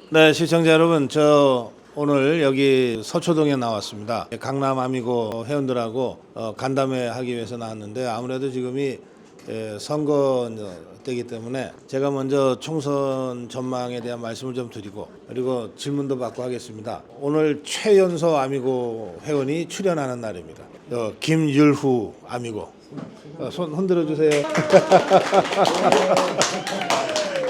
네, 시청자 여러분, 저 오늘 여기 서초동에 나왔습니다. 강남 아미고 회원들하고 간담회 하기 위해서 나왔는데 아무래도 지금이 선거 때이기 때문에 제가 먼저 총선 전망에 대한 말씀을 좀 드리고 그리고 질문도 받고 하겠습니다. 오늘 최연소 아미고 회원이 출연하는 날입니다. 김율후 아미고 손 흔들어 주세요.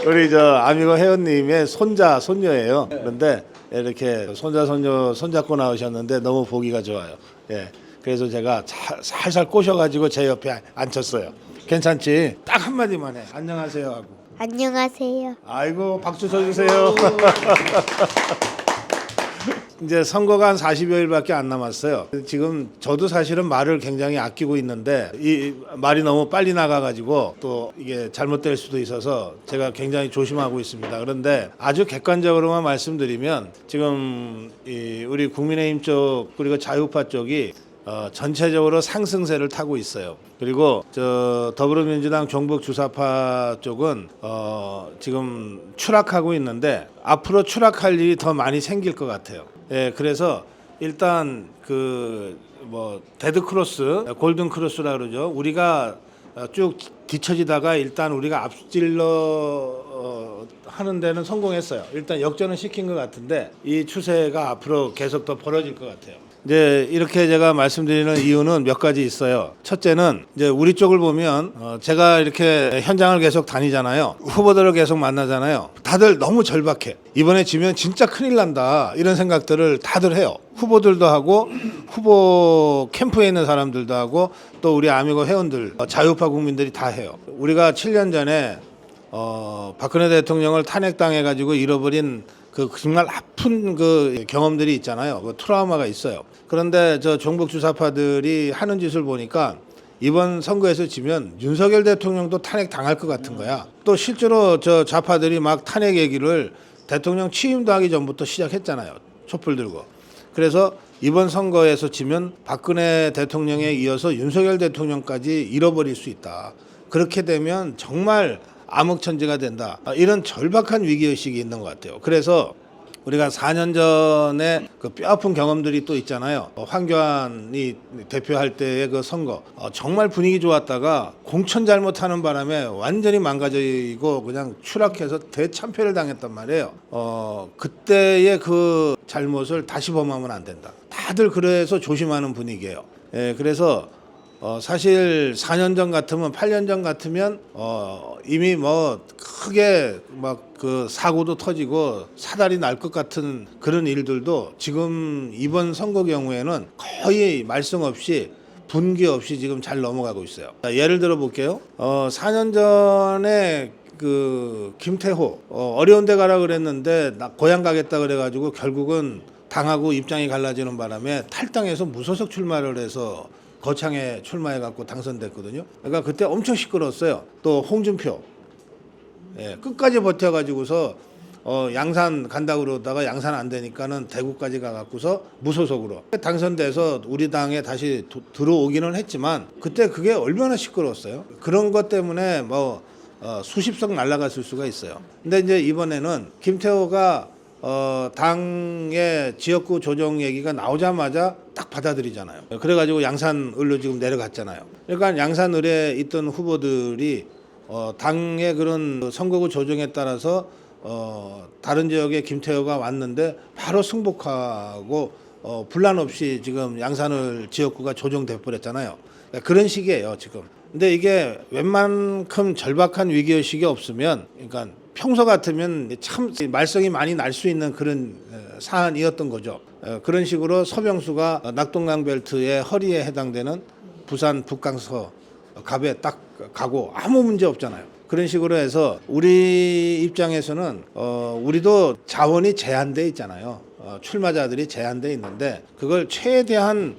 우리 저 아미고 회원님의 손자 손녀예요. 그런데 이렇게 손자 손녀 손잡고 나오셨는데 너무 보기가 좋아요. 예. 그래서 제가 살살 꼬셔가지고 제 옆에 앉혔어요. 괜찮지? 딱 한마디만 해. 안녕하세요 하고. 안녕하세요. 아이고 박수 쳐주세요. 이제 선거가 한 40여일밖에 안 남았어요. 지금 저도 사실은 말을 굉장히 아끼고 있는데 이 말이 너무 빨리 나가가지고 또 이게 잘못될 수도 있어서 제가 굉장히 조심하고 있습니다. 그런데 아주 객관적으로만 말씀드리면 지금 우리 국민의힘 쪽 그리고 자유파 쪽이 전체적으로 상승세를 타고 있어요. 그리고 저 더불어민주당 종북주사파 쪽은 지금 추락하고 있는데 앞으로 추락할 일이 더 많이 생길 것 같아요. 예, 그래서 일단 그 뭐 데드 크로스, 골든 크로스라 그러죠. 우리가 쭉 뒤처지다가 일단 우리가 앞질러 하는 데는 성공했어요. 일단 역전은 시킨 것 같은데 이 추세가 앞으로 계속 더 벌어질 것 같아요. 이제 이렇게 제가 말씀드리는 이유는 몇 가지 있어요. 첫째는 이제 우리 쪽을 보면 제가 이렇게 현장을 계속 다니잖아요. 후보들을 계속 만나잖아요. 다들 너무 절박해. 이번에 지면 진짜 큰일 난다. 이런 생각들을 다들 해요. 후보들도 하고 후보 캠프에 있는 사람들도 하고 또 우리 아미고 회원들 자유파 국민들이 다 해요. 우리가 7년 전에 박근혜 대통령을 탄핵당해가지고 잃어버린 그 정말 아픈 그 경험들이 있잖아요. 그 트라우마가 있어요. 그런데 저 종북주사파들이 하는 짓을 보니까 이번 선거에서 지면 윤석열 대통령도 탄핵 당할 것 같은 거야. 또 실제로 저 좌파들이 막 탄핵 얘기를 대통령 취임도 하기 전부터 시작했잖아요. 촛불 들고. 그래서 이번 선거에서 지면 박근혜 대통령에 이어서 윤석열 대통령까지 잃어버릴 수 있다. 그렇게 되면 정말 암흑천지가 된다. 이런 절박한 위기의식이 있는 것 같아요. 그래서 우리가 4년 전에 그 뼈아픈 경험들이 또 있잖아요. 황교안이 대표할 때의 그 선거 정말 분위기 좋았다가 공천 잘못하는 바람에 완전히 망가지고 그냥 추락해서 대참패를 당했단 말이에요. 그때의 그 잘못을 다시 범하면 안 된다. 다들 그래서 조심하는 분위기예요. 예, 그래서 사실 4년 전 같으면 8년 전 같으면 이미 뭐 크게 막 그 사고도 터지고 사달이 날 것 같은 그런 일들도 지금 이번 선거 경우에는 거의 말썽 없이 분기 없이 지금 잘 넘어가고 있어요. 예를 들어 볼게요. 4년 전에 그 김태호 어려운 데 가라 그랬는데 나 고향 가겠다 그래가지고 결국은 당하고 입장이 갈라지는 바람에 탈당해서 무소속 출마를 해서 거창에 출마해 갖고 당선됐거든요. 그러니까 그때 엄청 시끄러웠어요. 또 홍준표 끝까지 버텨가지고서 양산 간다고 그러다가 양산 안 되니까는 대구까지 가갖고서 무소속으로 당선돼서 우리 당에 다시 들어오기는 했지만 그때 그게 얼마나 시끄러웠어요. 그런 것 때문에 뭐 수십석 날아갔을 수가 있어요. 근데 이제 이번에는 김태호가 당의 지역구 조정 얘기가 나오자마자 딱 받아들이잖아요. 그래가지고 양산을로 지금 내려갔잖아요. 그러니까 양산을에 있던 후보들이 당의 그런 선거구 조정에 따라서 다른 지역에 김태호가 왔는데 바로 승복하고 분란 없이 지금 양산을 지역구가 조정돼 버렸잖아요. 그러니까 그런 식이에요 지금. 근데 이게 웬만큼 절박한 위기의식이 없으면 그러니까 평소 같으면 참 말썽이 많이 날 수 있는 그런 사안이었던 거죠. 그런 식으로 서병수가 낙동강 벨트의 허리에 해당되는 부산 북강서 갑에 딱 가고 아무 문제 없잖아요. 그런 식으로 해서 우리 입장에서는 우리도 자원이 제한돼 있잖아요. 출마자들이 제한돼 있는데 그걸 최대한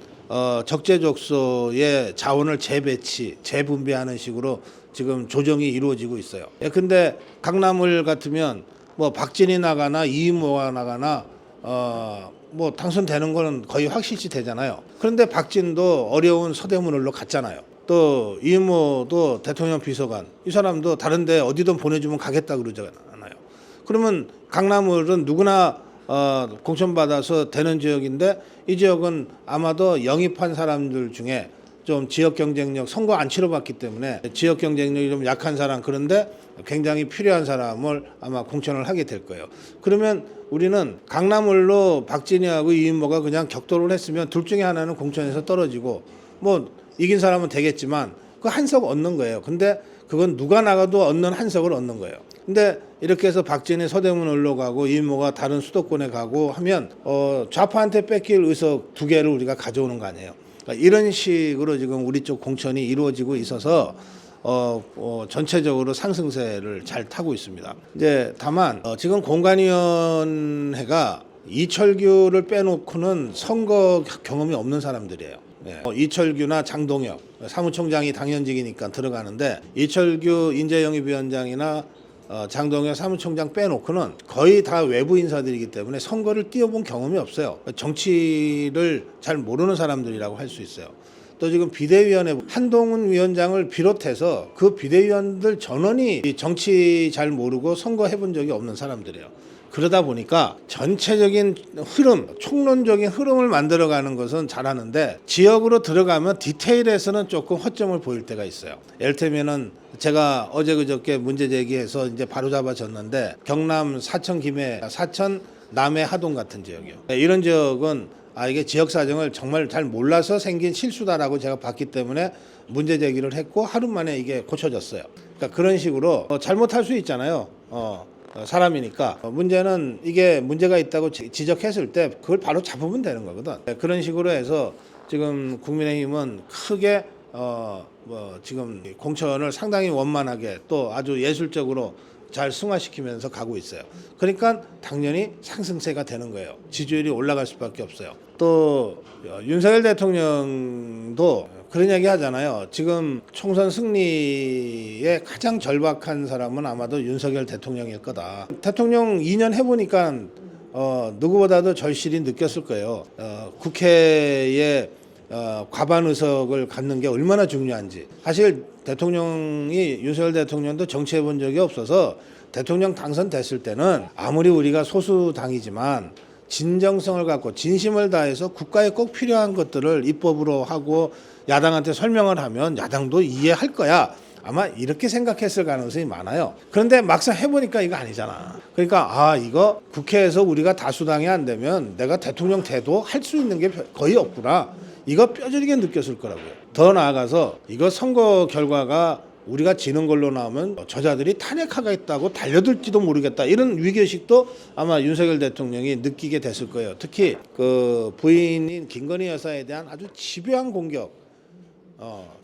적재적소의 자원을 재배치, 재분배하는 식으로 지금 조정이 이루어지고 있어요. 근데 강남을 같으면 뭐 박진이 나가나 이인모가 나가나 뭐 당선되는 거는 거의 확실시 되잖아요. 그런데 박진도 어려운 서대문을로 갔잖아요. 또 이인모도 대통령 비서관 이 사람도 다른데 어디든 보내주면 가겠다 그러잖아요. 그러면 강남을은 누구나 공천받아서 되는 지역인데 이 지역은 아마도 영입한 사람들 중에 좀 지역 경쟁력 선거 안 치러봤기 때문에 지역 경쟁력이 좀 약한 사람 그런데 굉장히 필요한 사람을 아마 공천을 하게 될 거예요. 그러면 우리는 강남을로 박진희하고 이인모가 그냥 격돌을 했으면 둘 중에 하나는 공천에서 떨어지고 뭐 이긴 사람은 되겠지만 그 한석 얻는 거예요. 근데 그건 누가 나가도 얻는 한석을 얻는 거예요. 근데 이렇게 해서 박진희 서대문을로 가고 이인모가 다른 수도권에 가고 하면 좌파한테 뺏길 의석 2개를 우리가 가져오는 거 아니에요. 그러니까 이런 식으로 지금 우리 쪽 공천이 이루어지고 있어서 전체적으로 상승세를 잘 타고 있습니다. 이제 다만 지금 공관위원회가 이철규를 빼놓고는 선거 경험이 없는 사람들이에요. 이철규나 장동혁 사무총장이 당연직이니까 들어가는데 이철규 인재영입위원장이나 장동혁 사무총장 빼놓고는 거의 다 외부 인사들이기 때문에 선거를 뛰어본 경험이 없어요. 정치를 잘 모르는 사람들이라고 할 수 있어요. 또 지금 비대위원회 한동훈 위원장을 비롯해서 그 비대위원들 전원이 정치 잘 모르고 선거 해본 적이 없는 사람들이에요. 그러다 보니까 전체적인 흐름, 총론적인 흐름을 만들어가는 것은 잘하는데 지역으로 들어가면 디테일에서는 조금 허점을 보일 때가 있어요. 예를들면은 제가 어제 그저께 문제 제기해서 이제 바로 잡아졌는데 경남 사천 김해, 사천 남해 하동 같은 지역이요. 이런 지역은 이게 지역 사정을 정말 잘 몰라서 생긴 실수다라고 제가 봤기 때문에 문제 제기를 했고 하루 만에 이게 고쳐졌어요. 그러니까 그런 식으로 잘못할 수 있잖아요. 사람이니까 문제는 이게 문제가 있다고 지적했을 때 그걸 바로 잡으면 되는 거거든. 그런 식으로 해서 지금 국민의힘은 크게 지금 공천을 상당히 원만하게 또 아주 예술적으로 잘 승화시키면서 가고 있어요. 그러니까 당연히 상승세가 되는 거예요. 지지율이 올라갈 수밖에 없어요. 또 윤석열 대통령도 그런 얘기 하잖아요. 지금 총선 승리에 가장 절박한 사람은 아마도 윤석열 대통령일 거다. 대통령 2년 해보니까 누구보다도 절실히 느꼈을 거예요. 국회에 과반 의석을 갖는 게 얼마나 중요한지. 사실 대통령이 윤석열 대통령도 정치해 본 적이 없어서 대통령 당선됐을 때는 아무리 우리가 소수당이지만 진정성을 갖고 진심을 다해서 국가에 꼭 필요한 것들을 입법으로 하고 야당한테 설명을 하면 야당도 이해할 거야. 아마 이렇게 생각했을 가능성이 많아요. 그런데 막상 해보니까 이거 아니잖아. 그러니까 이거 국회에서 우리가 다수당이 안 되면 내가 대통령 돼도 할 수 있는 게 거의 없구나. 이거 뼈저리게 느꼈을 거라고요. 더 나아가서 이거 선거 결과가 우리가 지는 걸로 나오면 저자들이 탄핵하겠다고 달려들지도 모르겠다. 이런 위기의식도 아마 윤석열 대통령이 느끼게 됐을 거예요. 특히 그 부인인 김건희 여사에 대한 아주 집요한 공격,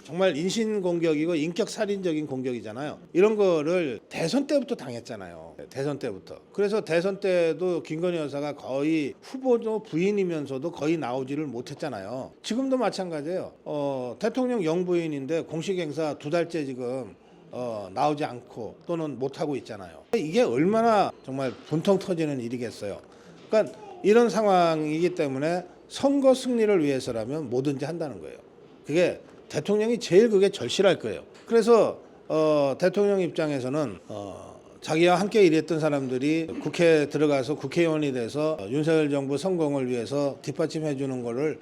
정말 인신 공격이고 인격 살인적인 공격이잖아요. 이런 거를 대선 때부터 당했잖아요. 대선 때부터. 그래서 대선 때도 김건희 여사가 거의 후보도 부인이면서도 거의 나오지를 못했잖아요. 지금도 마찬가지예요. 대통령 영부인인데 공식 행사 2달째 지금 나오지 않고 또는 못 하고 있잖아요. 이게 얼마나 정말 분통 터지는 일이겠어요. 그러니까 이런 상황이기 때문에 선거 승리를 위해서라면 뭐든지 한다는 거예요. 그게 대통령이 제일 그게 절실할 거예요. 그래서 대통령 입장에서는 자기와 함께 일했던 사람들이 국회에 들어가서 국회의원이 돼서 윤석열 정부 성공을 위해서 뒷받침해 주는 거를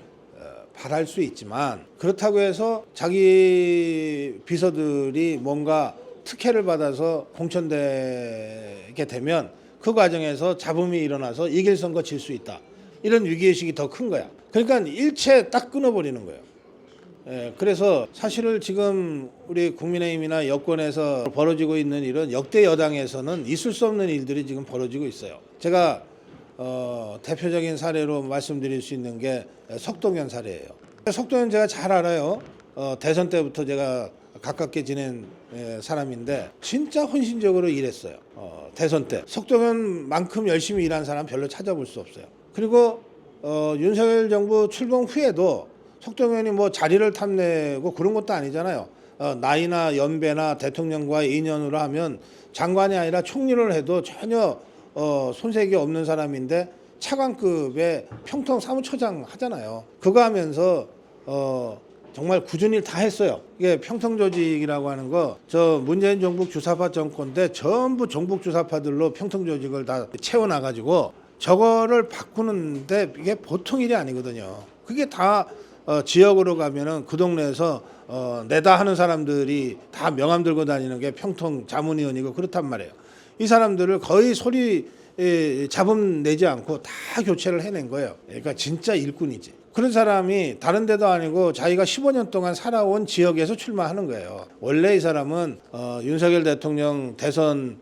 바랄 수 있지만 그렇다고 해서 자기 비서들이 뭔가 특혜를 받아서 공천되게 되면 그 과정에서 잡음이 일어나서 이길 선거 질 수 있다. 이런 위기의식이 더 큰 거야. 그러니까 일체 딱 끊어버리는 거예요. 그래서 사실은 지금 우리 국민의힘이나 여권에서 벌어지고 있는 일은 역대 여당에서는 있을 수 없는 일들이 지금 벌어지고 있어요. 제가 대표적인 사례로 말씀드릴 수 있는 게 석동현 사례예요. 석동현 제가 잘 알아요. 대선 때부터 제가 가깝게 지낸 사람인데 진짜 헌신적으로 일했어요. 대선 때 석동현만큼 열심히 일한 사람 별로 찾아볼 수 없어요. 그리고 윤석열 정부 출범 후에도 석동현이 뭐 자리를 탐내고 그런 것도 아니잖아요. 나이나 연배나 대통령과의 인연으로 하면 장관이 아니라 총리를 해도 전혀 손색이 없는 사람인데 차관급의 평통 사무처장 하잖아요. 그거 하면서 정말 굳은 일 다 했어요. 이게 평통조직이라고 하는 거, 저 문재인 정부 주사파 정권 때 전부 종북 주사파들로 평통조직을 다 채워놔가지고 저거를 바꾸는데 이게 보통 일이 아니거든요. 그게 다 지역으로 가면은 그 동네에서 내다 하는 사람들이 다 명함 들고 다니는 게 평통 자문위원이고 그렇단 말이에요. 이 사람들을 거의 소리 잡음 내지 않고 다 교체를 해낸 거예요. 그러니까 진짜 일꾼이지. 그런 사람이 다른 데도 아니고 자기가 15년 동안 살아온 지역에서 출마하는 거예요. 원래 이 사람은 윤석열 대통령 대선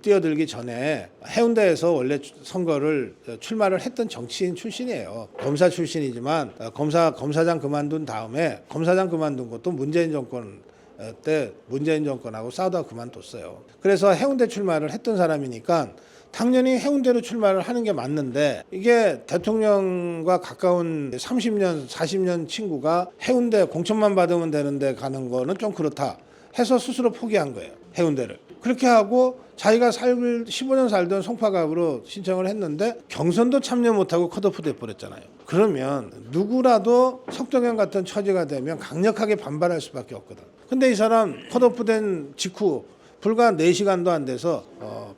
뛰어들기 전에 해운대에서 원래 선거를 출마를 했던 정치인 출신이에요. 검사 출신이지만 검사장 그만둔 다음에 검사장 그만둔 것도 문재인 정권 때 문재인 정권하고 싸우다가 그만뒀어요. 그래서 해운대 출마를 했던 사람이니까 당연히 해운대로 출마를 하는 게 맞는데 이게 대통령과 가까운 30년, 40년 친구가 해운대 공천만 받으면 되는데 가는 거는 좀 그렇다 해서 스스로 포기한 거예요. 해운대를. 그렇게 하고 자기가 15년 살던 송파갑으로 신청을 했는데 경선도 참여 못하고 컷오프 돼버렸잖아요. 그러면 누구라도 석동현 같은 처지가 되면 강력하게 반발할 수밖에 없거든. 근데 이 사람 컷오프 된 직후 불과 4시간도 안 돼서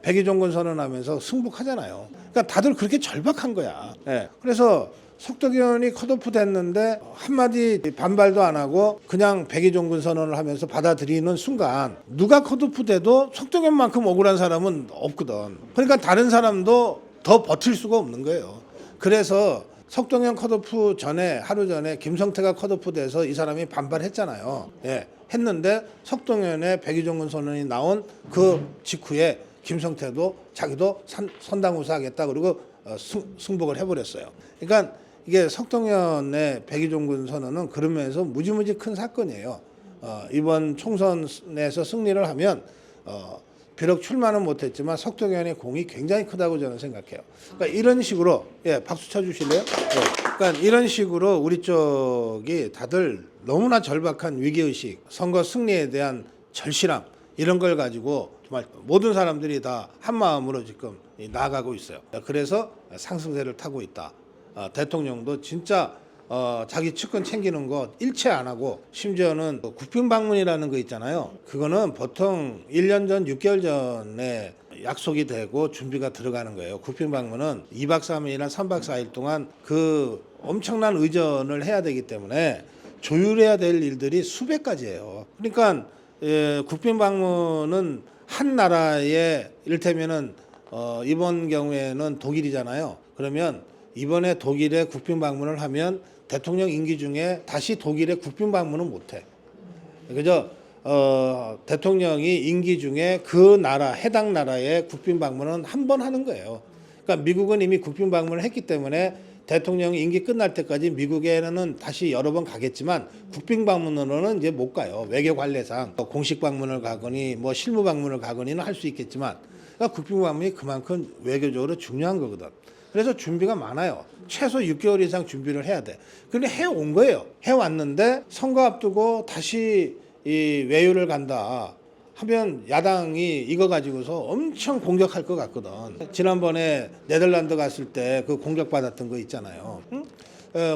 백의종군 선언하면서 승복하잖아요. 그러니까 다들 그렇게 절박한 거야. 네. 그래서 석덕현이 컷오프 됐는데 한마디 반발도 안 하고 그냥 백의종군 선언을 하면서 받아들이는 순간 누가 컷오프 돼도 석덕현만큼 억울한 사람은 없거든. 그러니까 다른 사람도 더 버틸 수가 없는 거예요. 그래서 석동현 컷오프 전에 하루 전에 김성태가 컷오프 돼서 이 사람이 반발했잖아요. 예. 했는데 석동현의 백의종군 선언이 나온 그 직후에 김성태도 자기도 선당우사 하겠다 그러고 승복을 해버렸어요. 그러니까 이게 석동현의 백의종군 선언은 그러면서 무지무지 큰 사건이에요. 이번 총선에서 승리를 하면 비록 출마는 못했지만 석동현의 공이 굉장히 크다고 저는 생각해요. 그러니까 이런 식으로 박수 쳐주실래요? 그러니까 이런 식으로 우리 쪽이 다들 너무나 절박한 위기의식, 선거 승리에 대한 절실함 이런 걸 가지고 정말 모든 사람들이 다 한마음으로 지금 나아가고 있어요. 그래서 상승세를 타고 있다. 대통령도 진짜 자기 측근 챙기는 거 일체 안 하고 심지어는 국빈 방문이라는 거 있잖아요. 그거는 보통 1년 전, 6개월 전에 약속이 되고 준비가 들어가는 거예요. 국빈 방문은 2박 3일이나 3박 4일 동안 그 엄청난 의전을 해야 되기 때문에 조율해야 될 일들이 수백 가지예요. 그러니까 국빈 방문은 한 나라에 이를테면은 이번 경우에는 독일이잖아요. 그러면 이번에 독일에 국빈 방문을 하면 대통령 임기 중에 다시 독일에 국빈 방문은 못해. 그죠? 대통령이 임기 중에 그 나라 해당 나라에 국빈 방문은 한 번 하는 거예요. 그러니까 미국은 이미 국빈 방문을 했기 때문에 대통령이 임기 끝날 때까지 미국에는 다시 여러 번 가겠지만 국빈 방문으로는 이제 못 가요. 외교 관례상 공식 방문을 가거니 뭐 실무 방문을 가거니는 할 수 있겠지만 그러니까 국빈 방문이 그만큼 외교적으로 중요한 거거든. 그래서 준비가 많아요. 최소 6개월 이상 준비를 해야 돼. 근데 해온 거예요. 해왔는데 선거 앞두고 다시 이 외유를 간다 하면 야당이 이거 가지고서 엄청 공격할 것 같거든. 지난번에 네덜란드 갔을 때 그 공격받았던 거 있잖아요. 응?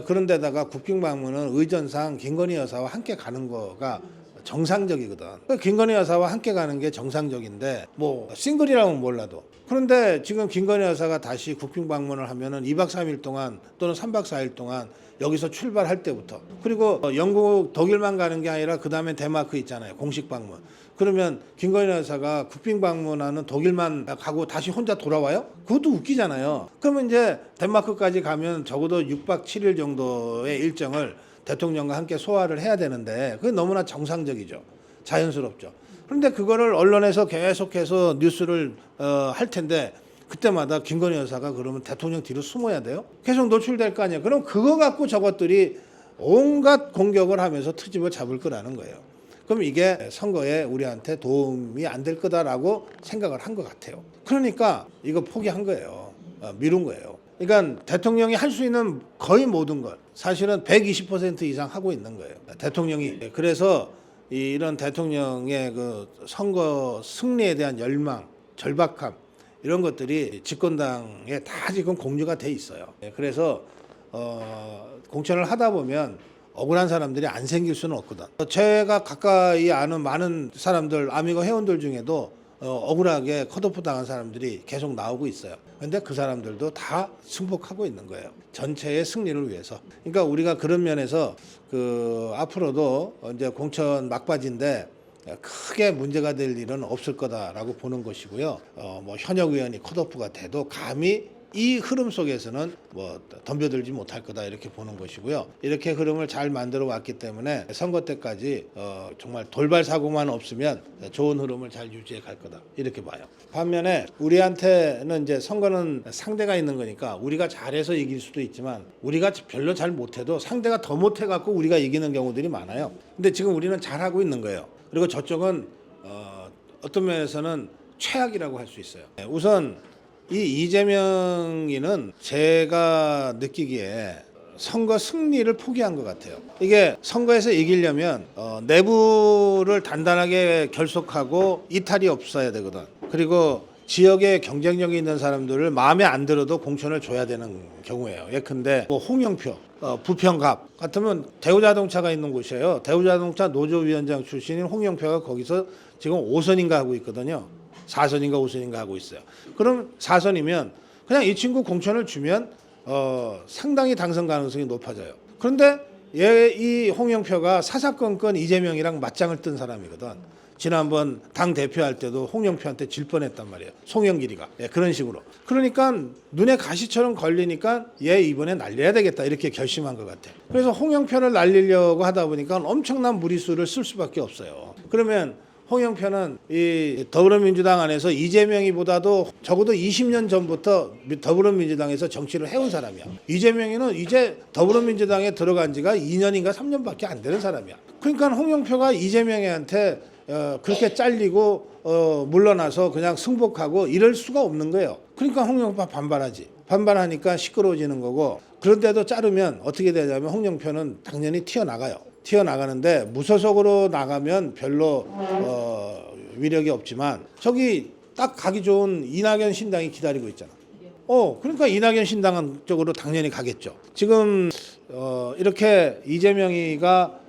그런데다가 국빈 방문은 의전상 김건희 여사와 함께 가는 거가 정상적이거든. 김건희 여사와 함께 가는 게 정상적인데 뭐 싱글이라면 몰라도. 그런데 지금 김건희 여사가 다시 국빈 방문을 하면은 2박 3일 동안 또는 3박 4일 동안 여기서 출발할 때부터 그리고 영국 독일만 가는 게 아니라 그다음에 데마크 있잖아요. 공식 방문. 그러면 김건희 여사가 국빈 방문하는 독일만 가고 다시 혼자 돌아와요? 그것도 웃기잖아요. 그러면 이제 덴마크까지 가면 적어도 6박 7일 정도의 일정을 대통령과 함께 소화를 해야 되는데 그게 너무나 정상적이죠. 자연스럽죠. 그런데 그거를 언론에서 계속해서 뉴스를 할 텐데 그때마다 김건희 여사가 그러면 대통령 뒤로 숨어야 돼요? 계속 노출될 거 아니에요. 그럼 그거 갖고 저것들이 온갖 공격을 하면서 트집을 잡을 거라는 거예요. 그럼 이게 선거에 우리한테 도움이 안 될 거다라고 생각을 한 것 같아요. 그러니까 이거 포기한 거예요. 미룬 거예요. 그러니까 대통령이 할 수 있는 거의 모든 것 사실은 120% 이상 하고 있는 거예요. 대통령이. 그래서 이런 대통령의 그 선거 승리에 대한 열망, 절박함 이런 것들이 집권당에 다 지금 공유가 돼 있어요. 그래서 공천을 하다 보면 억울한 사람들이 안 생길 수는 없거든. 제가 가까이 아는 많은 사람들, 아미고 회원들 중에도 억울하게 컷오프 당한 사람들이 계속 나오고 있어요. 근데 그 사람들도 다 승복하고 있는 거예요. 전체의 승리를 위해서. 그러니까 우리가 그런 면에서 앞으로도 이제 공천 막바지인데 크게 문제가 될 일은 없을 거다라고 보는 것이고요. 뭐 현역 의원이 컷오프가 돼도 감히 이 흐름 속에서는 뭐 덤벼들지 못할 거다 이렇게 보는 것이고요. 이렇게 흐름을 잘 만들어 왔기 때문에 선거 때까지 정말 돌발 사고만 없으면 좋은 흐름을 잘 유지해 갈 거다 이렇게 봐요. 반면에 우리한테는 이제 선거는 상대가 있는 거니까 우리가 잘해서 이길 수도 있지만 우리가 별로 잘 못해도 상대가 더 못해 갖고 우리가 이기는 경우들이 많아요. 근데 지금 우리는 잘하고 있는 거예요. 그리고 저쪽은 어떤 면에서는 최악이라고 할 수 있어요. 우선 이 이재명이는 제가 느끼기에 선거 승리를 포기한 것 같아요. 이게 선거에서 이기려면 내부를 단단하게 결속하고 이탈이 없어야 되거든. 그리고 지역에 경쟁력이 있는 사람들을 마음에 안 들어도 공천을 줘야 되는 경우예요. 예컨대 뭐 홍영표, 부평갑 같으면 대우자동차가 있는 곳이에요. 대우자동차 노조위원장 출신인 홍영표가 거기서 지금 5선인가 하고 있거든요. 4선인가 5선인가 하고 있어요. 그럼 4선이면 그냥 이 친구 공천을 주면 상당히 당선 가능성이 높아져요. 그런데 이 홍영표가 사사건건 이재명이랑 맞짱을 뜬 사람이거든. 지난번 당 대표할 때도 홍영표한테 질 뻔했단 말이에요. 송영길이가. 그런 식으로. 그러니까 눈에 가시처럼 걸리니까 얘 이번에 날려야 되겠다 이렇게 결심한 것 같아요. 그래서 홍영표를 날리려고 하다 보니까 엄청난 무리수를 쓸 수밖에 없어요. 그러면 홍영표는 이 더불어민주당 안에서 이재명이보다도 적어도 20년 전부터 더불어민주당에서 정치를 해온 사람이야. 이재명이는 이제 더불어민주당에 들어간 지가 2년인가 3년밖에 안 되는 사람이야. 그러니까 홍영표가 이재명한테 그렇게 잘리고 물러나서 그냥 승복하고 이럴 수가 없는 거예요. 그러니까 홍영표 반발하지. 반발하니까 시끄러워지는 거고, 그런데도 자르면 어떻게 되냐면 홍영표는 당연히 튀어나가요. 튀어나가는데 무소속으로 나가면 별로 위력이 없지만 저기 딱 가기 좋은 이낙연 신당이 기다리고 있잖아. 그러니까 이낙연 신당 쪽으로 당연히 가겠죠. 지금 이렇게 이재명이가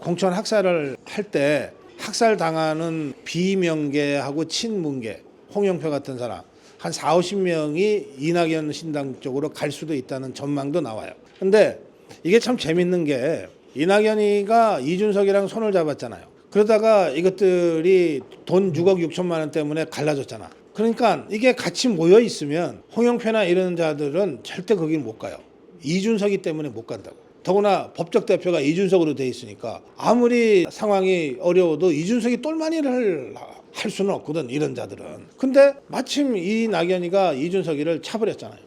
공천 학살을 할 때 학살 당하는 비명계하고 친문계, 홍영표 같은 사람 한 40~50명이 이낙연 신당 쪽으로 갈 수도 있다는 전망도 나와요. 근데 이게 참 재밌는 게 이낙연이가 이준석이랑 손을 잡았잖아요. 그러다가 이것들이 돈 6억 6천만 원 때문에 갈라졌잖아. 그러니까 이게 같이 모여 있으면 홍영표나 이런 자들은 절대 거길 못 가요. 이준석이 때문에 못 간다고. 더구나 법적 대표가 이준석으로 돼 있으니까 아무리 상황이 어려워도 이준석이 똘마니를 할 수는 없거든, 이런 자들은. 근데 마침 이낙연이가 이준석이를 차버렸잖아요.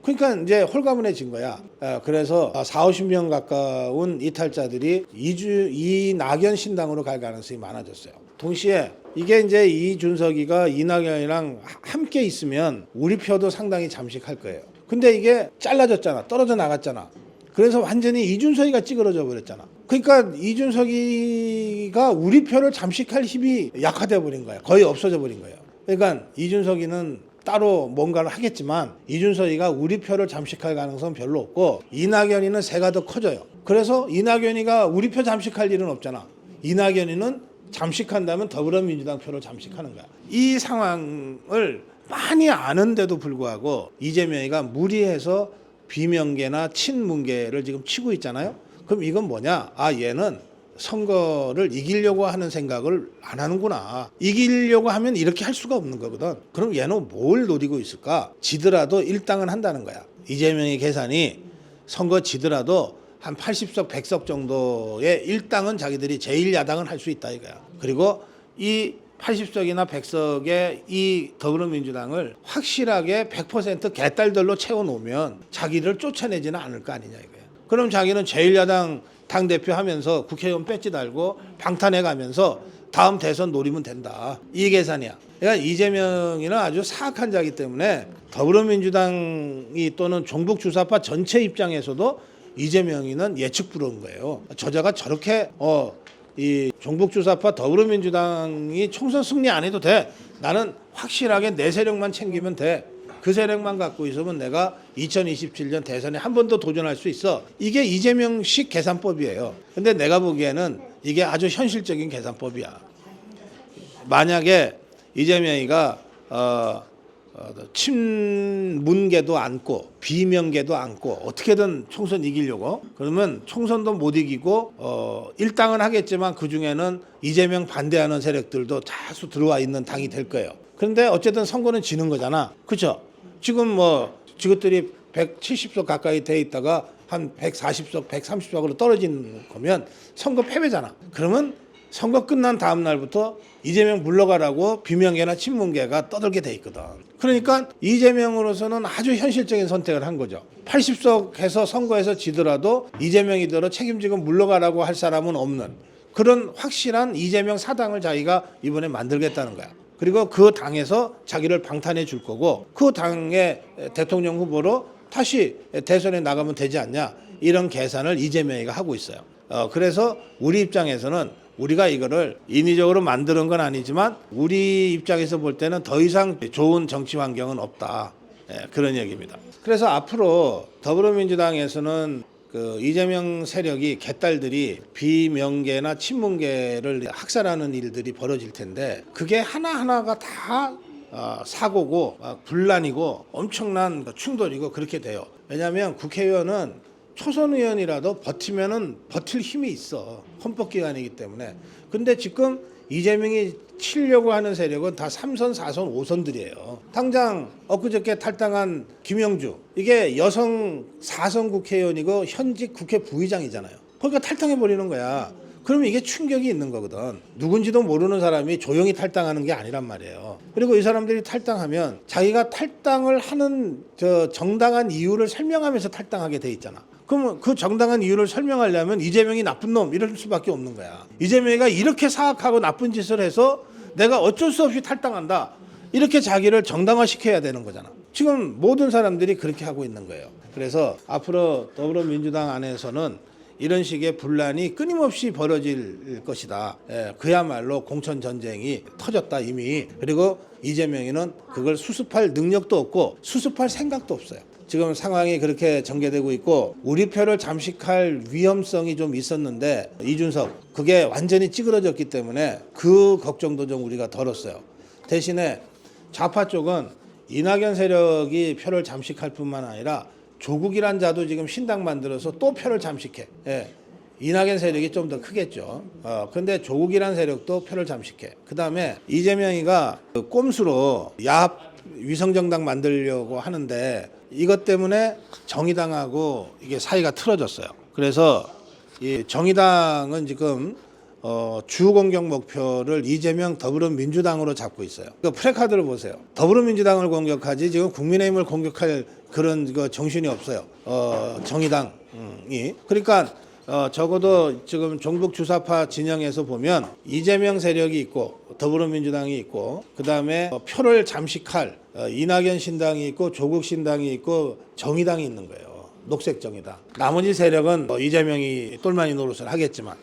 그러니까 이제 홀가분해진 거야. 그래서 40~50명 가까운 이탈자들이 이낙연 신당으로 갈 가능성이 많아졌어요. 동시에 이게 이제 이준석이가 이낙연이랑 함께 있으면 우리 표도 상당히 잠식할 거예요. 근데 이게 잘라졌잖아. 떨어져 나갔잖아. 그래서 완전히 이준석이가 찌그러져 버렸잖아. 그러니까 이준석이가 우리 표를 잠식할 힘이 약화돼 버린 거야. 거의 없어져 버린 거예요. 그러니까 이준석이는 따로 뭔가를 하겠지만 이준석이가 우리 표를 잠식할 가능성은 별로 없고, 이낙연이는 새가 더 커져요. 그래서 이낙연이가 우리 표 잠식할 일은 없잖아. 이낙연이는 잠식한다면 더불어민주당 표를 잠식하는 거야. 이 상황을 많이 아는데도 불구하고 이재명이가 무리해서 비명계나 친문계를 지금 치고 있잖아요. 그럼 이건 뭐냐? 얘는 선거를 이기려고 하는 생각을 안 하는구나. 이기려고 하면 이렇게 할 수가 없는 거거든. 그럼 얘는 뭘 노리고 있을까? 지더라도 일당은 한다는 거야. 이재명의 계산이 선거 지더라도 한 80석, 100석 정도의 일당은 자기들이 제1야당은 할 수 있다 이거야. 그리고 이 80석이나 100석의 이 더불어민주당을 확실하게 100% 개딸들로 채워놓으면 자기를 쫓아내지는 않을 거 아니냐 이거야. 그럼 자기는 제1야당 당대표 하면서 국회의원 배지 달고 방탄해 가면서 다음 대선 노리면 된다. 이 계산이야. 그러니까 이재명이는 아주 사악한 자이기 때문에 더불어민주당이 또는 종북주사파 전체 입장에서도 이재명이는 예측 불허인 거예요. 저자가 저렇게 이 종북주사파 더불어민주당이 총선 승리 안 해도 돼. 나는 확실하게 내 세력만 챙기면 돼. 그 세력만 갖고 있으면 내가 2027년 대선에 한 번 더 도전할 수 있어. 이게 이재명식 계산법이에요. 근데 내가 보기에는 이게 아주 현실적인 계산법이야. 만약에 이재명이가 친문계도 안고 비명계도 안고 어떻게든 총선 이기려고 그러면 총선도 못 이기고 일당은 하겠지만 그중에는 이재명 반대하는 세력들도 다수 들어와 있는 당이 될 거예요. 그런데 어쨌든 선거는 지는 거잖아. 그렇죠? 지금 뭐 지것들이 170석 가까이 돼 있다가 한 140석, 130석으로 떨어진 거면 선거 패배잖아. 그러면 선거 끝난 다음 날부터 이재명 물러가라고 비명계나 친문계가 떠들게 돼 있거든. 그러니까 이재명으로서는 아주 현실적인 선택을 한 거죠. 80석 해서 선거에서 지더라도 이재명이더러 책임지고 물러가라고 할 사람은 없는 그런 확실한 이재명 사당을 자기가 이번에 만들겠다는 거야. 그리고 그 당에서 자기를 방탄해 줄 거고 그 당의 대통령 후보로 다시 대선에 나가면 되지 않냐 이런 계산을 이재명이가 하고 있어요. 그래서 우리 입장에서는 우리가 이거를 인위적으로 만드는 건 아니지만 우리 입장에서 볼 때는 더 이상 좋은 정치 환경은 없다. 그런 얘기입니다. 그래서 앞으로 더불어민주당에서는 그 이재명 세력이 개딸들이 비명계나 친문계를 학살하는 일들이 벌어질 텐데 그게 하나하나가 다 사고고 분란이고 엄청난 충돌이고 그렇게 돼요. 왜냐하면 국회의원은 초선 의원이라도 버티면은 버틸 힘이 있어. 헌법기관이기 때문에. 근데 지금 이재명이 치려고 하는 세력은 다 3선, 4선, 5선들이에요. 당장 엊그저께 탈당한 김영주 이게 여성 4선 국회의원이고 현직 국회 부의장이잖아요. 그러니까 탈당해버리는 거야. 그러면 이게 충격이 있는 거거든. 누군지도 모르는 사람이 조용히 탈당하는 게 아니란 말이에요. 그리고 이 사람들이 탈당하면 자기가 탈당을 하는 정당한 이유를 설명하면서 탈당하게 돼 있잖아. 그럼 그 정당한 이유를 설명하려면 이재명이 나쁜 놈 이럴 수밖에 없는 거야. 이재명이가 이렇게 사악하고 나쁜 짓을 해서 내가 어쩔 수 없이 탈당한다. 이렇게 자기를 정당화시켜야 되는 거잖아. 지금 모든 사람들이 그렇게 하고 있는 거예요. 그래서 앞으로 더불어민주당 안에서는 이런 식의 분란이 끊임없이 벌어질 것이다. 그야말로 공천 전쟁이 터졌다 이미. 그리고 이재명이는 그걸 수습할 능력도 없고 수습할 생각도 없어요. 지금 상황이 그렇게 전개되고 있고 우리 표를 잠식할 위험성이 좀 있었는데 이준석 그게 완전히 찌그러졌기 때문에 그 걱정도 좀 우리가 덜었어요. 대신에 좌파 쪽은 이낙연 세력이 표를 잠식할 뿐만 아니라 조국이란 자도 지금 신당 만들어서 또 표를 잠식해. 이낙연 세력이 좀 더 크겠죠. 근데 조국이란 세력도 표를 잠식해. 그다음에 이재명이가 꼼수로 야합 위성정당 만들려고 하는데 이것 때문에 정의당하고 이게 사이가 틀어졌어요. 그래서 이 정의당은 지금 주 공격 목표를 이재명 더불어민주당으로 잡고 있어요. 그 프레카드를 보세요. 더불어민주당을 공격하지 지금 국민의힘을 공격할 그런 정신이 없어요. 정의당이. 그러니까 적어도 지금 종북 주사파 진영에서 보면 이재명 세력이 있고 더불어민주당이 있고 그다음에 표를 잠식할 이낙연 신당이 있고 조국 신당이 있고 정의당이 있는 거예요. 녹색 정의당. 나머지 세력은 이재명이 똘마니 노릇을 하겠지만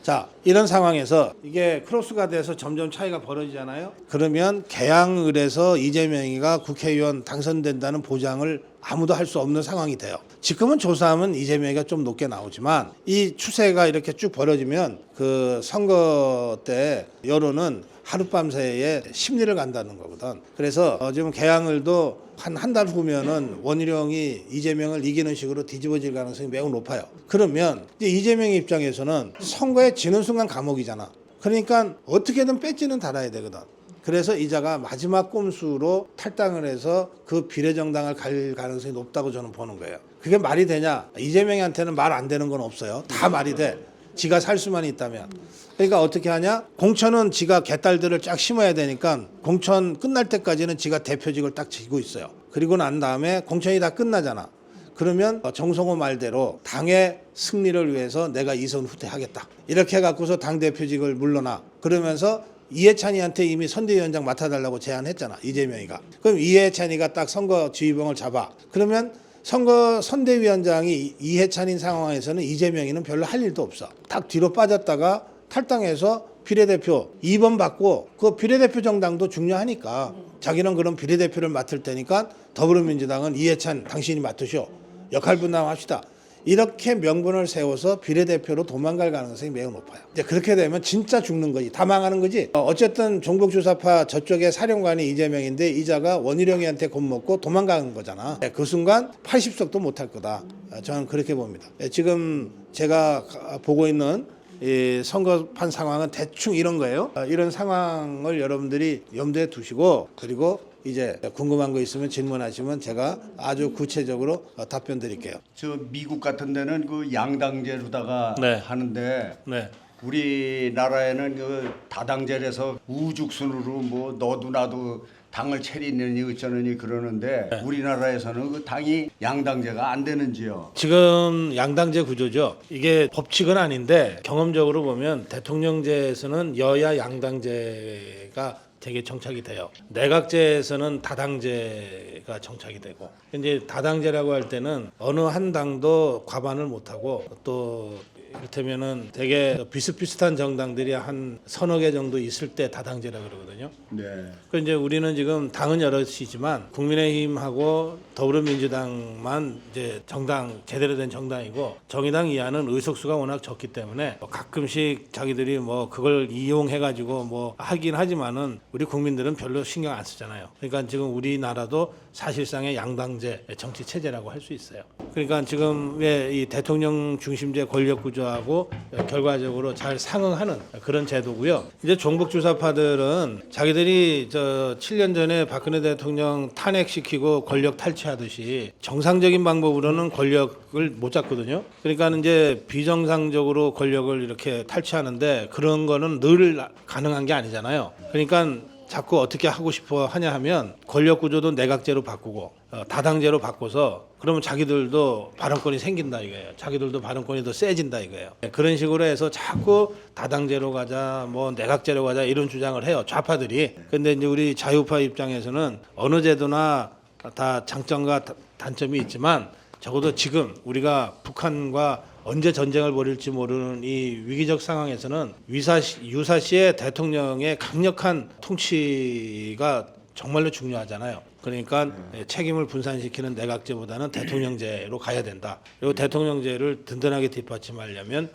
자 이런 상황에서 이게 크로스가 돼서 점점 차이가 벌어지잖아요. 그러면 개항을해서 이재명이가 국회의원 당선된다는 보장을 아무도 할 수 없는 상황이 돼요. 지금은 조사하면 이재명이가 좀 높게 나오지만 이 추세가 이렇게 쭉 벌어지면 그 선거 때 여론은 하룻밤새에 심리를 간다는 거거든. 그래서 지금 개항을도 한 달 후면은 원희룡이 이재명을 이기는 식으로 뒤집어질 가능성이 매우 높아요. 그러면 이제 이재명 입장에서는 선거에 지는 순간 감옥이잖아. 그러니까 어떻게든 배지는 달아야 되거든. 그래서 이자가 마지막 꼼수로 탈당을 해서 그 비례정당을 갈 가능성이 높다고 저는 보는 거예요. 그게 말이 되냐? 이재명한테는 말 안 되는 건 없어요. 다 말이 돼. 지가 살 수만 있다면. 그러니까 어떻게 하냐? 공천은 지가 개딸들을 쫙 심어야 되니까 공천 끝날 때까지는 지가 대표직을 딱 쥐고 있어요. 그리고 난 다음에 공천이 다 끝나잖아. 그러면 정성호 말대로 당의 승리를 위해서 내가 이선 후퇴하겠다. 이렇게 해갖고서 당대표직을 물러나. 그러면서 이해찬이한테 이미 선대위원장 맡아달라고 제안했잖아. 이재명이가. 그럼 이해찬이가 딱 선거 지휘봉을 잡아. 그러면 선거 선대위원장이 이해찬인 상황에서는 이재명이는 별로 할 일도 없어. 딱 뒤로 빠졌다가 탈당해서 비례대표 2번 받고 그 비례대표 정당도 중요하니까 자기는 그런 비례대표를 맡을 테니까 더불어민주당은 이해찬 당신이 맡으시오. 역할 분담합시다. 이렇게 명분을 세워서 비례대표로 도망갈 가능성이 매우 높아요. 이제 그렇게 되면 진짜 죽는 거지. 다 망하는 거지. 어쨌든 종북주사파 저쪽에 사령관이 이재명인데 이자가 원희룡이한테 겁먹고 도망가는 거잖아. 그 순간 80석도 못할 거다. 저는 그렇게 봅니다. 지금 제가 보고 있는 이 선거판 상황은 대충 이런 거예요. 이런 상황을 여러분들이 염두에 두시고 그리고 이제 궁금한 거 있으면 질문하시면 제가 아주 구체적으로 답변 드릴게요. 저 미국 같은 데는 그 양당제로다가 네. 하는데 네. 우리나라에는 그 다당제라서 우죽순으로 뭐 너도 나도 당을 차리느니 어쩌느니 그러는데 네. 우리나라에서는 그 당이 양당제가 안 되는지요? 지금 양당제 구조죠. 이게 법칙은 아닌데 경험적으로 보면 대통령제에서는 여야 양당제가 되게 정착이 돼요. 내각제에서는 다당제가 정착이 되고 이제 다당제라고 할 때는 어느 한 당도 과반을 못하고 또 이를테면은 되게 비슷비슷한 정당들이 한 서너 개 정도 있을 때 다당제라 그러거든요. 네. 그 이제 우리는 지금 당은 여럿이지만 국민의힘하고 더불어민주당만 이제 정당 제대로 된 정당이고 정의당 이하는 의석수가 워낙 적기 때문에 가끔씩 자기들이 뭐 그걸 이용해 가지고 뭐 하긴 하지만은 우리 국민들은 별로 신경 안 쓰잖아요. 그러니까 지금 우리나라도 사실상의 양당제 정치 체제라고 할 수 있어요. 그러니까 지금 왜 이 대통령 중심제 권력 구조하고 결과적으로 잘 상응하는 그런 제도고요. 이제 종북주사파들은 자기들이 저 7년 전에 박근혜 대통령 탄핵시키고 권력 탈취하듯이 정상적인 방법으로는 권력을 못 잡거든요. 그러니까 이제 비정상적으로 권력을 이렇게 탈취하는데 그런 거는 늘 가능한 게 아니잖아요. 그러니까 자꾸 어떻게 하고 싶어 하냐 하면 권력 구조도 내각제로 바꾸고 다당제로 바꿔서 그러면 자기들도 발언권이 생긴다 이거예요. 자기들도 발언권이 더 세진다 이거예요. 그런 식으로 해서 자꾸 다당제로 가자, 뭐 내각제로 가자 이런 주장을 해요. 좌파들이. 근데 이제 우리 자유파 입장에서는 어느 제도나 다 장점과 단점이 있지만 적어도 지금 우리가 북한과 언제 전쟁을 벌일지 모르는 이 위기적 상황에서는 유사시의 대통령의 강력한 통치가 정말로 중요하잖아요. 그러니까 책임을 분산시키는 내각제보다는 대통령제로 가야 된다. 그리고 대통령제를 든든하게 뒷받침하려면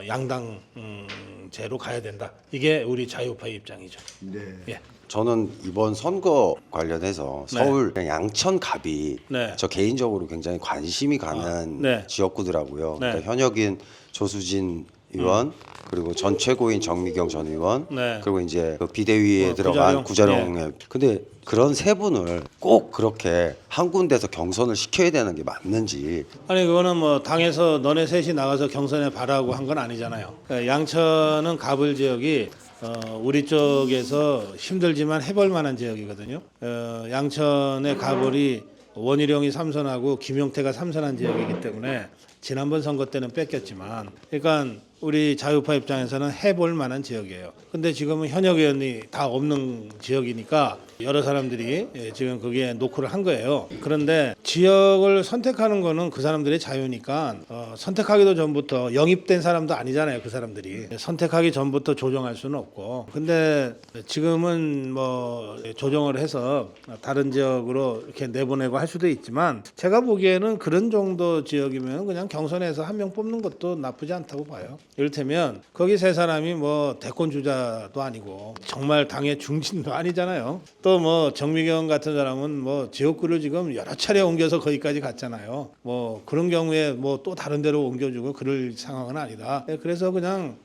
양당제로 가야 된다. 이게 우리 자유파의 입장이죠. 네. 예. 저는 이번 선거 관련해서 네. 서울 양천갑이 네. 저 개인적으로 굉장히 관심이 가는 네. 지역구더라고요. 네. 그러니까 현역인 조수진 의원 그리고 전 최고인 정미경 전 의원 네. 그리고 이제 그 비대위에 들어간 구자룡. 구자룡. 근데 그런 세 분을 꼭 그렇게 한 군데서 경선을 시켜야 되는 게 맞는지. 아니 그거는 뭐 당에서 너네 셋이 나가서 경선에 바라고 한 건 아니잖아요. 그러니까 양천은 가불 지역이 우리 쪽에서 힘들지만 해볼 만한 지역이거든요. 양천의 가불이 원희룡이 삼선하고 김용태가 삼선한 지역이기 때문에 지난번 선거 때는 뺏겼지만 그러니까 우리 자유파 입장에서는 해볼 만한 지역이에요. 근데 지금은 현역 의원이 다 없는 지역이니까 여러 사람들이 지금 거기에 노크를 한 거예요. 그런데 지역을 선택하는 거는 그 사람들의 자유니까 선택하기도 전부터 영입된 사람도 아니잖아요. 그 사람들이 선택하기 전부터 조정할 수는 없고. 근데 지금은 뭐 조정을 해서 다른 지역으로 이렇게 내보내고 할 수도 있지만 제가 보기에는 그런 정도 지역이면 그냥 경선에서 한 명 뽑는 것도 나쁘지 않다고 봐요. 이를테면 거기 세 사람이 뭐 대권 주자도 아니고 정말 당의 중진도 아니잖아요. 또 뭐 정미경 같은 사람은 뭐 지역구를 지금 여러 차례 옮겨서 거기까지 갔잖아요. 뭐 그런 경우에 뭐 또 다른 데로 옮겨주고 그럴 상황은 아니다. 그래서 그냥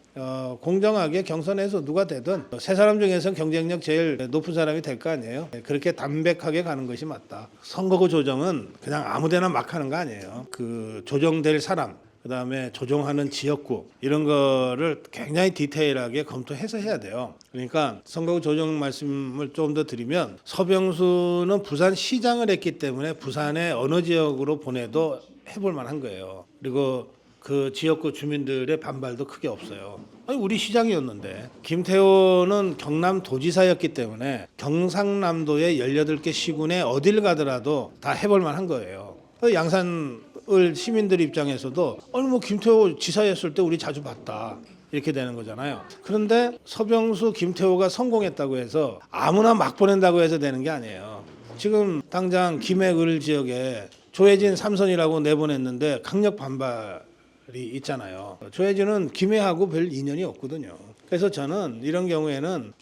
공정하게 경선에서 누가 되든 세 사람 중에서 경쟁력 제일 높은 사람이 될 거 아니에요. 그렇게 담백하게 가는 것이 맞다. 선거구 조정은 그냥 아무데나 막 하는 거 아니에요. 그 조정될 사람 그다음에 조정하는 지역구 이런 거를 굉장히 디테일하게 검토해서 해야 돼요. 그러니까 선거구 조정 말씀을 좀 더 드리면 서병수는 부산시장을 했기 때문에 부산의 어느 지역으로 보내도 해볼 만한 거예요. 그리고 그 지역구 주민들의 반발도 크게 없어요. 아니 우리 시장이었는데 김태호는 경남도지사였기 때문에 경상남도의 18개 시군에 어딜 가더라도 다 해볼 만한 거예요. 양산을 시민들 입장에서도 아니 뭐 김태호 지사였을 때 우리 자주 봤다. 이렇게 되는 거잖아요. 그런데 서병수, 김태호가 성공했다고 해서 아무나 막 보낸다고 해서 되는 게 아니에요. 지금 당장 김해을 지역에 조혜진 삼선이라고 내보냈는데 강력 반발이 있잖아요. 조혜진은 김해하고 별 인연이 없거든요. 그래서 저는 이런 경우에는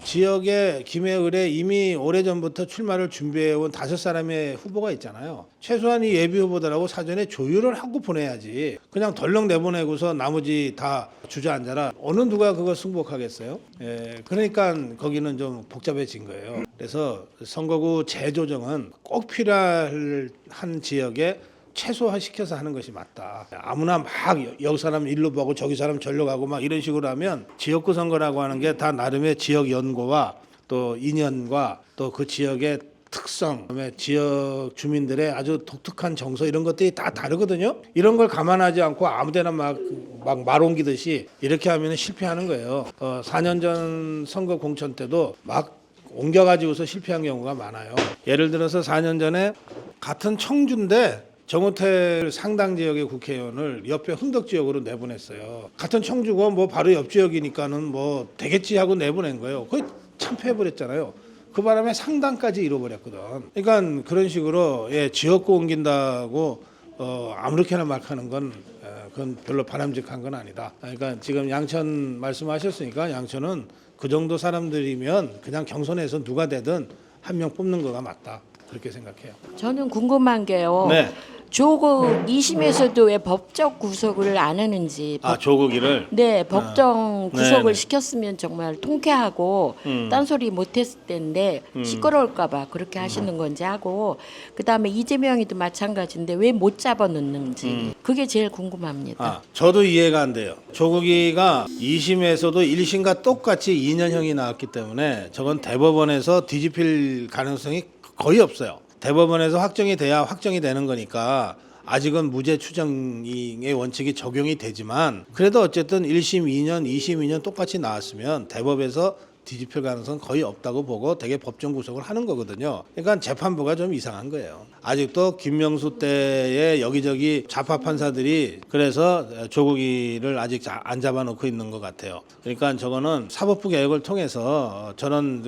지역의 김해을에 이미 오래전부터 출마를 준비해온 5사람의 후보가 있잖아요. 최소한 이 예비 후보들하고 사전에 조율을 하고 보내야지. 그냥 덜렁 내보내고서 나머지 다 주저앉아라. 어느 누가 그걸 승복하겠어요? 그러니까 거기는 좀 복잡해진 거예요. 그래서 선거구 재조정은 꼭 필요한 지역에 최소화시켜서 하는 것이 맞다. 아무나 막 여기 사람 일로 보고 저기 사람 절로 가고 막 이런 식으로 하면 지역구 선거라고 하는 게 다 나름의 지역 연고와 또 인연과 또 그 지역의 특성, 그다음에 지역 주민들의 아주 독특한 정서 이런 것들이 다 다르거든요. 이런 걸 감안하지 않고 아무데나 막 말 옮기듯이 이렇게 하면 실패하는 거예요. 4년 전 선거 공천 때도 막 옮겨가지고서 실패한 경우가 많아요. 예를 들어서 4년 전에 같은 청주인데 정호태 상당 지역의 국회의원을 옆에 흥덕 지역으로 내보냈어요. 같은 청주고 뭐 바로 옆 지역이니까는 뭐 되겠지 하고 내보낸 거예요. 거의 참패해버렸잖아요. 그 바람에 상당까지 잃어버렸거든. 그러니까 그런 식으로 지역구 옮긴다고 아무렇게나 막 하는 건 그건 별로 바람직한 건 아니다. 그러니까 지금 양천 말씀하셨으니까 양천은 그 정도 사람들이면 그냥 경선에서 누가 되든 한 명 뽑는 거가 맞다. 그렇게 생각해요. 저는 궁금한 게요. 네. 조국 2심에서도 왜 법적 구속을 안 하는지. 조국이를. 네, 법정 구속을 네네. 시켰으면 정말 통쾌하고 딴소리 못했을 텐데 시끄러울까봐 그렇게 하시는 건지 하고, 그다음에 이재명이도 마찬가지인데 왜 못 잡아놓는지 그게 제일 궁금합니다. 저도 이해가 안 돼요. 조국이가 2심에서도 1심과 똑같이 2년형이 나왔기 때문에 저건 대법원에서 뒤집힐 가능성이 거의 없어요. 대법원에서 확정이 돼야 확정이 되는 거니까 아직은 무죄 추정의 원칙이 적용이 되지만 그래도 어쨌든 1심 2년, 2심 2년 똑같이 나왔으면 대법에서 뒤집힐 가능성은 거의 없다고 보고 되게 법정 구속을 하는 거거든요. 그러니까 재판부가 좀 이상한 거예요. 아직도 김명수 때의 여기저기 좌파 판사들이 그래서 조국이를 아직 안 잡아놓고 있는 것 같아요. 그러니까 저거는 사법부 개혁을 통해서 저런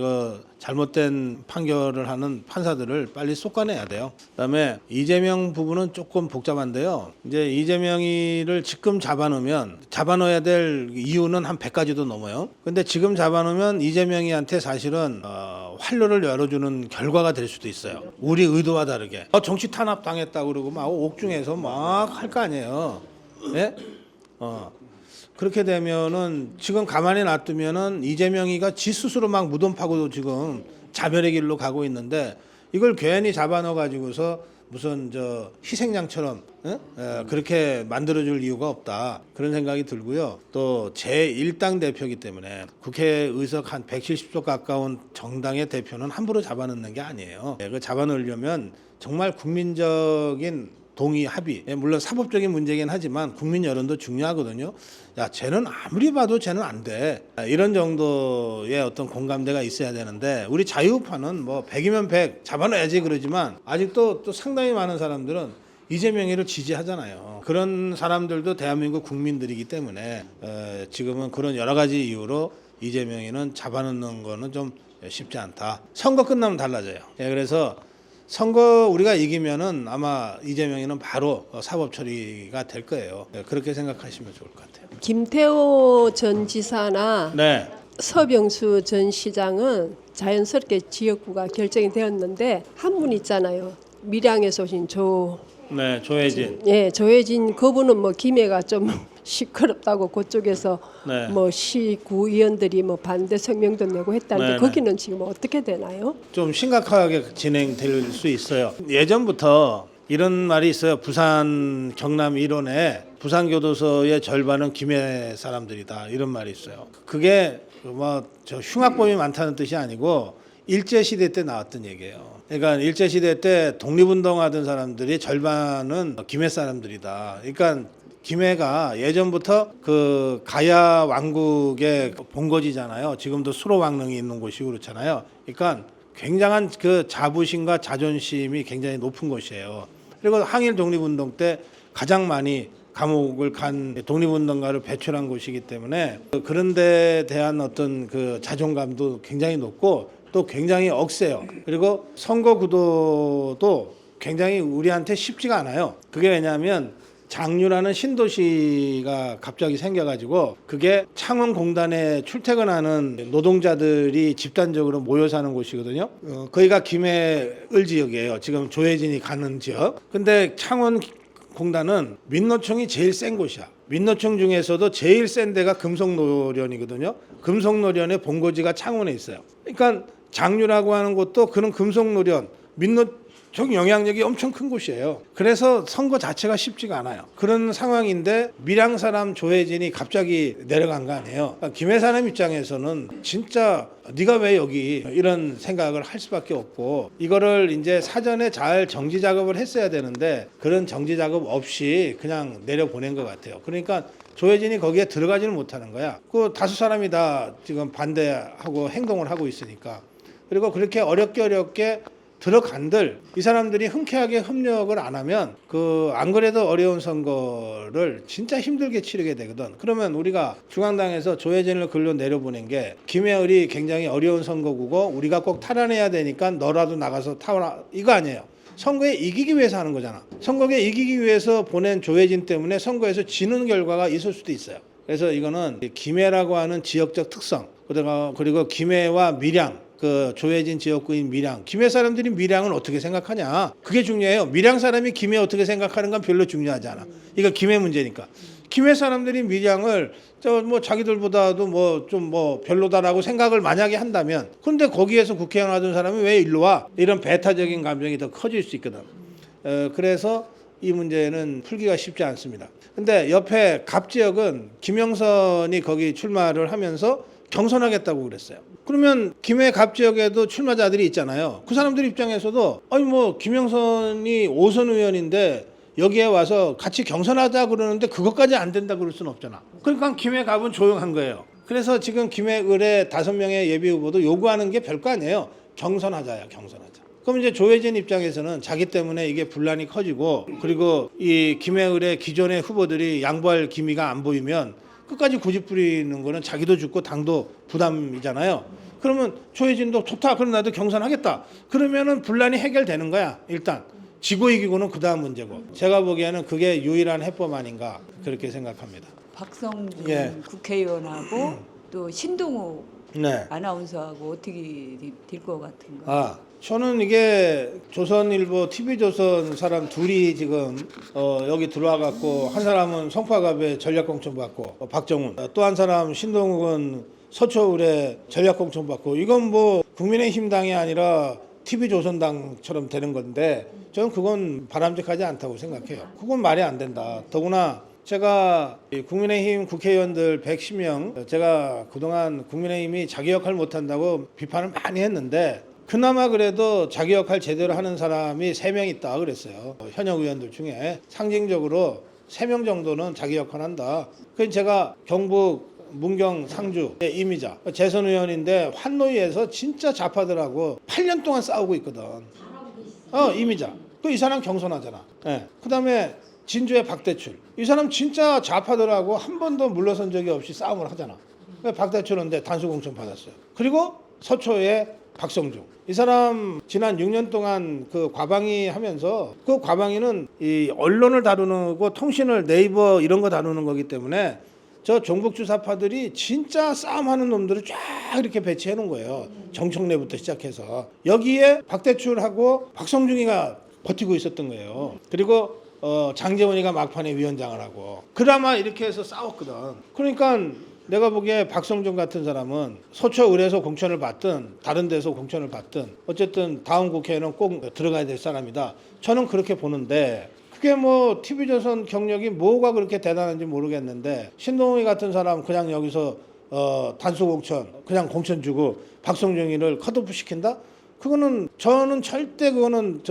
잘못된 판결을 하는 판사들을 빨리 쏟아내야 돼요. 그다음에 이재명 부분은 조금 복잡한데요. 이제 이재명이를 지금 잡아놓아야 될 이유는 한 100가지도 넘어요. 근데 지금 잡아놓으면 이재명이한테 사실은 활로를 열어주는 결과가 될 수도 있어요. 우리 의도와 다르게. 정치 탄압 당했다 그러고 막 옥중에서 막 할 거 아니에요. 예? 그렇게 되면은 지금 가만히 놔두면은 이재명이가 지 스스로 막 무덤 파고도 지금 자멸의 길로 가고 있는데 이걸 괜히 잡아넣어 가지고서 무슨 희생양처럼 그렇게 만들어줄 이유가 없다 그런 생각이 들고요. 또 제1당 대표이기 때문에 국회 의석 한 170석 가까운 정당의 대표는 함부로 잡아넣는 게 아니에요. 그 잡아넣으려면 정말 국민적인 동의, 합의. 물론 사법적인 문제긴 하지만 국민 여론도 중요하거든요. 야, 쟤는 아무리 봐도 쟤는 안 돼. 이런 정도의 어떤 공감대가 있어야 되는데 우리 자유우파는 뭐 100이면 100 잡아놔야지 그러지만 아직도 또 상당히 많은 사람들은 이재명이를 지지하잖아요. 그런 사람들도 대한민국 국민들이기 때문에 지금은 그런 여러 가지 이유로 이재명이는 잡아놓는 거는 좀 쉽지 않다. 선거 끝나면 달라져요. 그래서 선거 우리가 이기면은 아마 이재명이는 바로 사법 처리가 될 거예요. 그렇게 생각하시면 좋을 것 같아요. 김태호 전 지사나 네. 서병수 전 시장은 자연스럽게 지역구가 결정이 되었는데 한 분 있잖아요. 밀양에서 오신 조혜진. 예, 조혜진 그분은 뭐 김해가 좀 시끄럽다고 그쪽에서 네. 뭐 시구 의원들이 뭐 반대 성명도 내고 했다는데 네네. 거기는 지금 어떻게 되나요? 좀 심각하게 진행될 수 있어요. 예전부터 이런 말이 있어요. 부산 경남 일원에 부산교도소의 절반은 김해 사람들이다 이런 말이 있어요. 그게 흉악범이 많다는 뜻이 아니고 일제시대 때 나왔던 얘기예요. 그러니까 일제시대 때 독립운동하던 사람들이 절반은 김해 사람들이다. 그러니까 김해가 예전부터 그 가야 왕국의 본거지잖아요. 지금도 수로 왕릉이 있는 곳이 그렇잖아요. 그러니까 굉장한 그 자부심과 자존심이 굉장히 높은 곳이에요. 그리고 항일 독립운동 때 가장 많이 감옥을 간 독립운동가를 배출한 곳이기 때문에 그런 데에 대한 어떤 그 자존감도 굉장히 높고 또 굉장히 억세요. 그리고 선거 구도도 굉장히 우리한테 쉽지가 않아요. 그게 왜냐하면 장류라는 신도시가 갑자기 생겨가지고 그게 창원공단에 출퇴근하는 노동자들이 집단적으로 모여 사는 곳이거든요. 거기가 김해을 지역이에요. 지금 조혜진이 가는 지역. 근데 창원공단은 민노총이 제일 센 곳이야. 민노총 중에서도 제일 센 데가 금속노련이거든요. 금속노련의 본고지가 창원에 있어요. 그러니까 장류라고 하는 곳도 그런 금속노련, 민노총 영향력이 엄청 큰 곳이에요. 그래서 선거 자체가 쉽지가 않아요. 그런 상황인데 밀양 사람 조혜진이 갑자기 내려간 거 아니에요. 그러니까 김해 사람 입장에서는 진짜 네가 왜 여기 이런 생각을 할 수밖에 없고 이거를 이제 사전에 잘 정지 작업을 했어야 되는데 그런 정지 작업 없이 그냥 내려보낸 것 같아요. 그러니까 조혜진이 거기에 들어가지는 못하는 거야. 그 다수 사람이 다 지금 반대하고 행동을 하고 있으니까. 그리고 그렇게 어렵게 들어간들 이 사람들이 흔쾌하게 협력을 안 하면 그 안 그래도 어려운 선거를 진짜 힘들게 치르게 되거든. 그러면 우리가 중앙당에서 조혜진을 글로 내려보낸 게 김해을이 굉장히 어려운 선거구고 우리가 꼭 탈환해야 되니까 너라도 나가서 탈환 이거 아니에요. 선거에 이기기 위해서 하는 거잖아. 선거에 이기기 위해서 보낸 조혜진 때문에 선거에서 지는 결과가 있을 수도 있어요. 그래서 이거는 김해라고 하는 지역적 특성 그리고 김해와 밀양 그 조혜진 지역구인 밀양, 김해 사람들이 밀양을 어떻게 생각하냐? 그게 중요해요. 밀양 사람이 김해 어떻게 생각하는 건 별로 중요하지 않아. 이거 김해 문제니까. 김해 사람들이 밀양을 자기들보다도 좀 별로다라고 생각을 만약에 한다면, 근데 거기에서 국회의원 하던 사람이 왜 일로 와? 이런 배타적인 감정이 더 커질 수 있거든. 그래서 이 문제는 풀기가 쉽지 않습니다. 근데 옆에 갑 지역은 김영선이 거기 출마를 하면서 경선하겠다고 그랬어요. 그러면 김해 갑 지역에도 출마자들이 있잖아요. 그 사람들 입장에서도 김영선이 5선 의원인데 여기에 와서 같이 경선하자 그러는데 그것까지 안 된다 그럴 수는 없잖아. 그러니까 김해 갑은 조용한 거예요. 그래서 지금 김해을의 5명의 예비 후보도 요구하는 게 별거 아니에요. 경선하자야, 경선하자. 그럼 이제 조혜진 입장에서는 자기 때문에 이게 분란이 커지고 그리고 이 김해을의 기존의 후보들이 양보할 기미가 안 보이면 끝까지 고집 부리는 거는 자기도 죽고 당도 부담이잖아요. 그러면 조혜진도 좋다. 그럼 나도 경선하겠다. 그러면은 분란이 해결되는 거야. 일단 지고 이기고는 그 다음 문제고. 제가 보기에는 그게 유일한 해법 아닌가 그렇게 생각합니다. 박성준 예. 국회의원하고 또 신동욱 네. 아나운서하고 어떻게 될 것 같은가? 저는 이게 조선일보, TV조선 사람 둘이 지금 여기 들어와 갖고 한 사람은 성파갑에 전략공천 받고 박정훈, 또 한 사람 신동욱은 서초을에 전략공천 받고 이건 국민의힘당이 아니라 TV조선당처럼 되는 건데 저는 그건 바람직하지 않다고 생각해요. 그건 말이 안 된다. 더구나 제가 국민의힘 국회의원들 110명 제가 그동안 국민의힘이 자기 역할 못한다고 비판을 많이 했는데 그나마 그래도 자기 역할 제대로 하는 사람이 3명 있다 그랬어요. 현역 의원들 중에 상징적으로 3명 정도는 자기 역할 한다. 그래서 제가 경북 문경 상주의 이미자 재선 의원인데 환노위에서 진짜 좌파들하고 8년 동안 싸우고 있거든. 이미자. 이 사람 경선하잖아. 네. 그다음에 진주의 박대출. 이 사람 진짜 좌파들하고 한 번도 물러선 적이 없이 싸움을 하잖아. 박대출인데 단수 공천 받았어요. 그리고 서초의 박성중. 이 사람 지난 6년 동안 그 과방위 하면서 그 과방위는 이 언론을 다루는 거 통신을 네이버 이런 거 다루는 거기 때문에 저 종북주사파들이 진짜 싸움하는 놈들을 쫙 이렇게 배치해 놓은 거예요. 정청래부터 시작해서. 여기에 박대출하고 박성중이가 버티고 있었던 거예요. 그리고 장재원이가 막판에 위원장을 하고 그나마 이렇게 해서 싸웠거든. 그러니까 내가 보기에 박성준 같은 사람은 서초을에서 공천을 받든 다른 데서 공천을 받든 어쨌든 다음 국회에는 꼭 들어가야 될 사람이다. 저는 그렇게 보는데 그게 TV조선 경력이 뭐가 그렇게 대단한지 모르겠는데 신동욱이 같은 사람 그냥 여기서 단수 공천 그냥 공천 주고 박성준이를 컷오프 시킨다? 그거는 저는 절대 그거는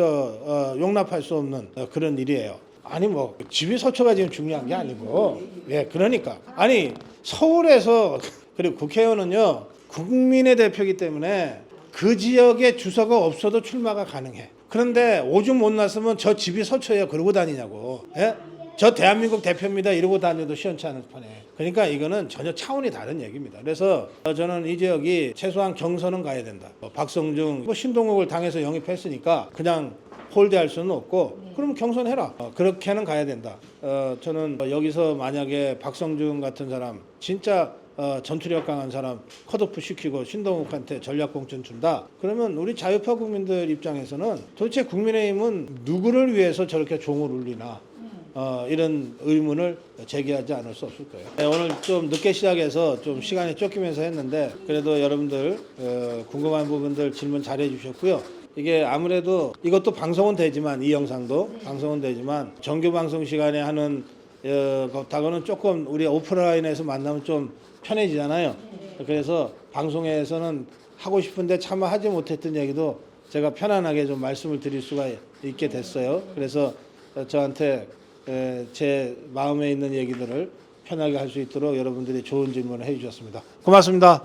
용납할 수 없는 그런 일이에요. 아니 집이 서초가 지금 중요한 게 아니고 그러니까 아니 서울에서 그리고 국회의원은요 국민의 대표이기 때문에 그 지역에 주소가 없어도 출마가 가능해. 그런데 오줌 못 났으면 저 집이 서초예요 그러고 다니냐고. 저 대한민국 대표입니다 이러고 다녀도 시원치 않은 판에. 그러니까 이거는 전혀 차원이 다른 얘기입니다. 그래서 저는 이 지역이 최소한 경선은 가야 된다. 박성중, 신동욱을 당해서 영입했으니까 그냥 홀대할 수는 없고 그럼 경선해라. 그렇게는 가야 된다. 저는 여기서 만약에 박성중 같은 사람 진짜 전투력 강한 사람 컷오프 시키고 신동욱한테 전략공천 준다. 그러면 우리 자유파 국민들 입장에서는 도대체 국민의힘은 누구를 위해서 저렇게 종을 울리나 이런 의문을 제기하지 않을 수 없을 거예요. 네, 오늘 좀 늦게 시작해서 좀 시간이 쫓기면서 했는데 그래도 여러분들 궁금한 부분들 질문 잘해 주셨고요. 이게 아무래도 이것도 방송은 되지만 이 영상도 방송은 되지만 정규 방송 시간에 하는 것하고는 조금 우리 오프라인에서 만나면 좀 편해지잖아요. 그래서 방송에서는 하고 싶은데 차마 하지 못했던 얘기도 제가 편안하게 좀 말씀을 드릴 수가 있게 됐어요. 그래서 저한테 제 마음에 있는 얘기들을 편하게 할 수 있도록 여러분들이 좋은 질문을 해주셨습니다. 고맙습니다.